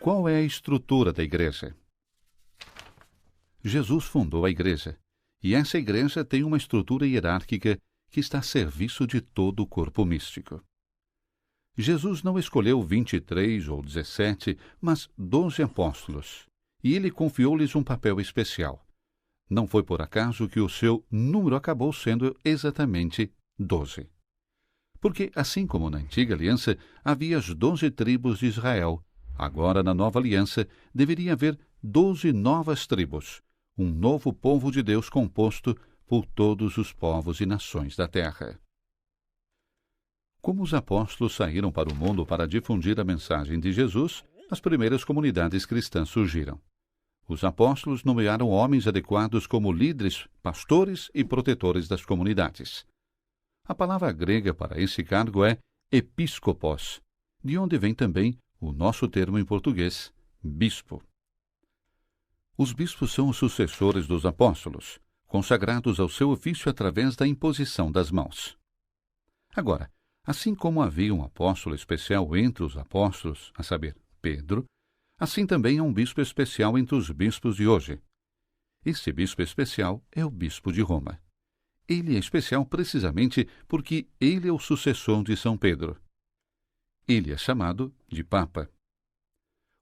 Qual é a estrutura da igreja? Jesus fundou a igreja, e essa igreja tem uma estrutura hierárquica que está a serviço de todo o corpo místico. Jesus não escolheu 23 ou 17, mas 12 apóstolos, e ele confiou-lhes um papel especial. Não foi por acaso que o seu número acabou sendo exatamente 12. Porque, assim como na antiga aliança havia as 12 tribos de Israel, agora na nova aliança deveria haver 12 novas tribos, um novo povo de Deus composto por todos os povos e nações da terra. Como os apóstolos saíram para o mundo para difundir a mensagem de Jesus, as primeiras comunidades cristãs surgiram. Os apóstolos nomearam homens adequados como líderes, pastores e protetores das comunidades. A palavra grega para esse cargo é episcopos, de onde vem também o nosso termo em português, bispo. Os bispos são os sucessores dos apóstolos, consagrados ao seu ofício através da imposição das mãos. Agora, assim como havia um apóstolo especial entre os apóstolos, a saber, Pedro, assim também há um bispo especial entre os bispos de hoje. Este bispo especial é o bispo de Roma. Ele é especial precisamente porque ele é o sucessor de São Pedro. Ele é chamado de Papa.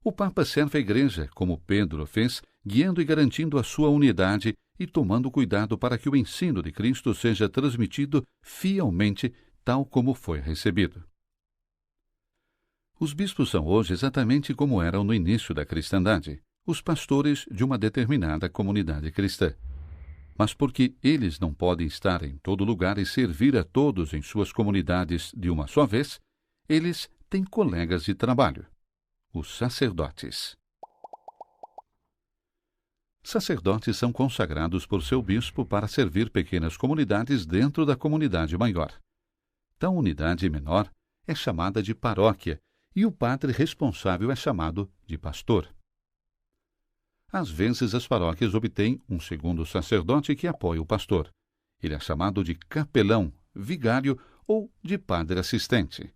O Papa serve a Igreja, como Pedro fez, guiando e garantindo a sua unidade e tomando cuidado para que o ensino de Cristo seja transmitido fielmente, tal como foi recebido. Os bispos são hoje exatamente como eram no início da cristandade, os pastores de uma determinada comunidade cristã. Mas porque eles não podem estar em todo lugar e servir a todos em suas comunidades de uma só vez, eles têm colegas de trabalho, os sacerdotes. Sacerdotes são consagrados por seu bispo para servir pequenas comunidades dentro da comunidade maior. Tal unidade menor é chamada de paróquia e o padre responsável é chamado de pastor. Às vezes, as paróquias obtêm um segundo sacerdote que apoia o pastor. Ele é chamado de capelão, vigário ou de padre assistente.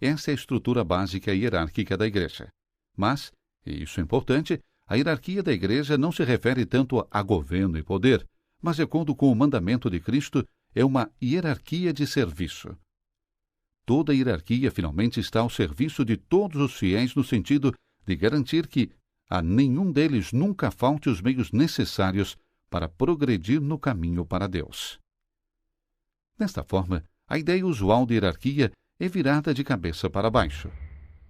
Essa é a estrutura básica e hierárquica da igreja. Mas, e isso é importante, a hierarquia da igreja não se refere tanto a governo e poder, mas de acordo com o mandamento de Cristo, é uma hierarquia de serviço. Toda hierarquia finalmente está ao serviço de todos os fiéis no sentido de garantir que a nenhum deles nunca falte os meios necessários para progredir no caminho para Deus. Desta forma, a ideia usual de hierarquia é virada de cabeça para baixo.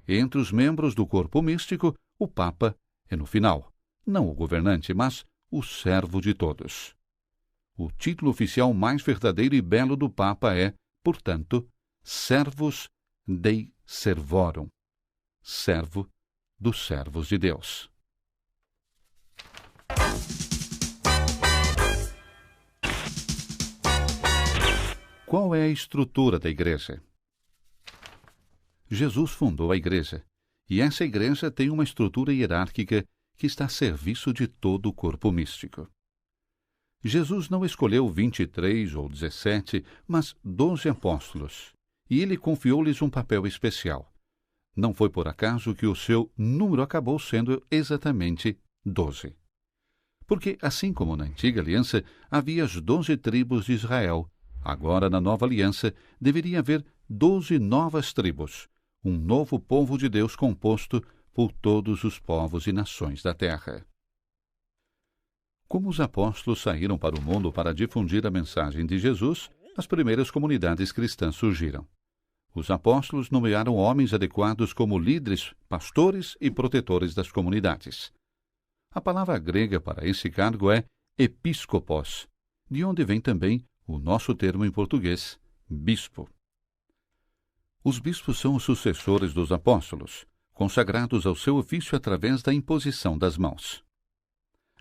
Entre os membros do corpo místico, o Papa é no final, não o governante, mas o servo de todos. O título oficial mais verdadeiro e belo do Papa é, portanto, Servus Dei Servorum, servo dos servos de Deus. Qual é a estrutura da igreja? Jesus fundou a igreja, e essa igreja tem uma estrutura hierárquica que está a serviço de todo o corpo místico. Jesus não escolheu 23 ou 17, mas 12 apóstolos, e ele confiou-lhes um papel especial. Não foi por acaso que o seu número acabou sendo exatamente 12. Porque, assim como na antiga aliança havia as 12 tribos de Israel, agora na nova aliança deveria haver 12 novas tribos, um novo povo de Deus composto por todos os povos e nações da terra. Como os apóstolos saíram para o mundo para difundir a mensagem de Jesus, as primeiras comunidades cristãs surgiram. Os apóstolos nomearam homens adequados como líderes, pastores e protetores das comunidades. A palavra grega para esse cargo é episcopos, de onde vem também o nosso termo em português, bispo. Os bispos são os sucessores dos apóstolos, consagrados ao seu ofício através da imposição das mãos.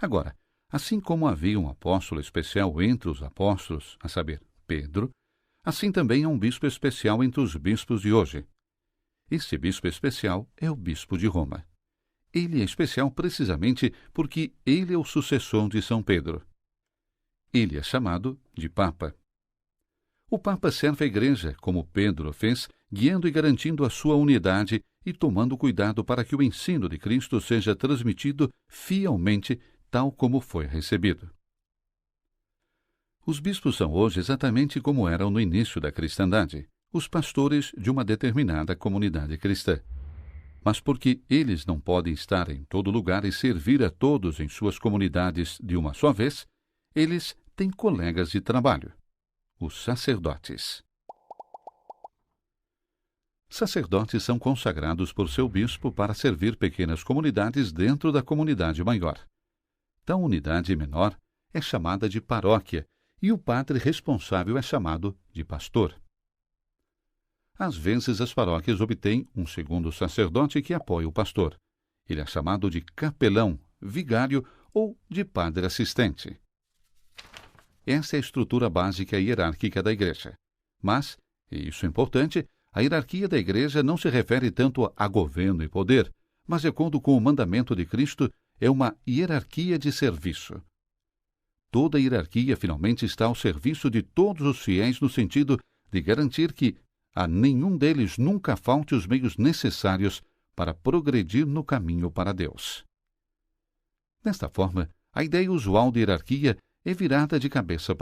Agora, assim como havia um apóstolo especial entre os apóstolos, a saber, Pedro, assim também há um bispo especial entre os bispos de hoje. Este bispo especial é o bispo de Roma. Ele é especial precisamente porque ele é o sucessor de São Pedro. Ele é chamado de Papa. O Papa serve a Igreja, como Pedro fez, guiando e garantindo a sua unidade e tomando cuidado para que o ensino de Cristo seja transmitido fielmente, tal como foi recebido. Os bispos são hoje exatamente como eram no início da cristandade, os pastores de uma determinada comunidade cristã. Mas porque eles não podem estar em todo lugar e servir a todos em suas comunidades de uma só vez, eles têm colegas de trabalho, os sacerdotes. Sacerdotes são consagrados por seu bispo para servir pequenas comunidades dentro da comunidade maior. Tal unidade menor é chamada de paróquia e o padre responsável é chamado de pastor. Às vezes, as paróquias obtêm um segundo sacerdote que apoia o pastor. Ele é chamado de capelão, vigário ou de padre assistente. Essa é a estrutura básica e hierárquica da Igreja. Mas, e isso é importante, a hierarquia da Igreja não se refere tanto a governo e poder, mas, de acordo com o mandamento de Cristo, é uma hierarquia de serviço. Toda a hierarquia finalmente está ao serviço de todos os fiéis no sentido de garantir que a nenhum deles nunca falte os meios necessários para progredir no caminho para Deus. Desta forma, a ideia usual de hierarquia é virada de cabeça